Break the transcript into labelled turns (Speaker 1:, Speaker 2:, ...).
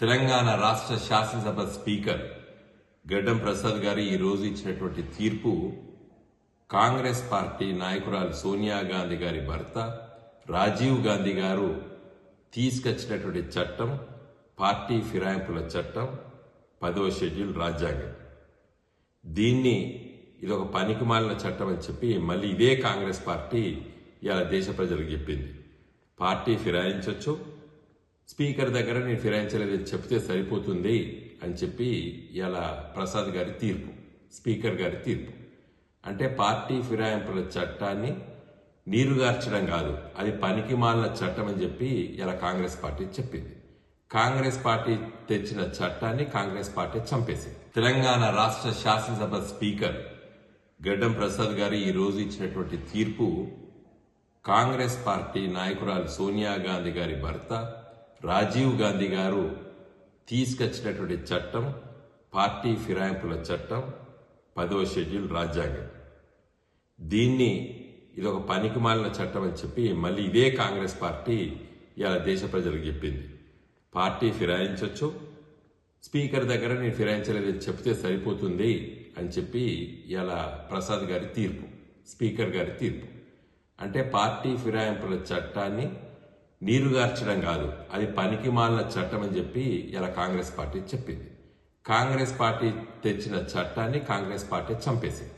Speaker 1: తెలంగాణ రాష్ట్ర శాసనసభ స్పీకర్ గడ్డం ప్రసాద్ గారు ఈ రోజు ఇచ్చినటువంటి తీర్పు కాంగ్రెస్ పార్టీ నాయకురాలు సోనియా గాంధీ గారి భర్త రాజీవ్ గాంధీ గారు తీసుకొచ్చినటువంటి చట్టం పార్టీ ఫిరాయింపుల చట్టం 10వ షెడ్యూల్ రాజ్యాంగం. దీన్ని ఇదొక పనికిమాలిన చట్టం అని చెప్పి మళ్ళీ ఇదే కాంగ్రెస్ పార్టీ ఇలా దేశ ప్రజలకు చెప్పింది. పార్టీ ఫిరాయించవచ్చు, స్పీకర్ దగ్గర నేను ఫిరాయించలేదని చెప్తే సరిపోతుంది అని చెప్పి ఇలా ప్రసాద్ గారి తీర్పు, స్పీకర్ గారి తీర్పు. అంటే పార్టీ ఫిరాయింపుల చట్టాన్ని నీరుగార్చడం కాదు, అది పనికిమాలిన చట్టం అని చెప్పి ఇలా కాంగ్రెస్ పార్టీ చెప్పింది. కాంగ్రెస్ పార్టీ తెచ్చిన చట్టాన్ని కాంగ్రెస్ పార్టీ చంపేసింది. తెలంగాణ రాష్ట్ర శాసనసభ స్పీకర్ గడ్డం ప్రసాద్ గారు ఈ రోజు ఇచ్చినటువంటి తీర్పు కాంగ్రెస్ పార్టీ నాయకురాలు సోనియా గాంధీ గారి భర్త రాజీవ్ గాంధీ గారు తీసుకొచ్చినటువంటి చట్టం పార్టీ ఫిరాయింపుల చట్టం 10వ షెడ్యూల్ రాజ్యాంగం. దీన్ని ఇదొక పనికిమాలిన చట్టం అని చెప్పి మళ్ళీ ఇదే కాంగ్రెస్ పార్టీ ఇలా దేశ ప్రజలకు చెప్పింది. పార్టీ ఫిరాయించవచ్చు, స్పీకర్ దగ్గర నేను ఫిరాయించలేదని చెప్తే సరిపోతుంది అని చెప్పి ఇలా ప్రసాద్ గారి తీర్పు, స్పీకర్ గారి తీర్పు. అంటే పార్టీ ఫిరాయింపుల చట్టాన్ని నీరుగార్చడం కాదు, అది పనికిమాలిన చట్టం అని చెప్పి ఇలా కాంగ్రెస్ పార్టీ చెప్పింది. కాంగ్రెస్ పార్టీ తెచ్చిన చట్టాన్ని కాంగ్రెస్ పార్టీ చంపేసింది.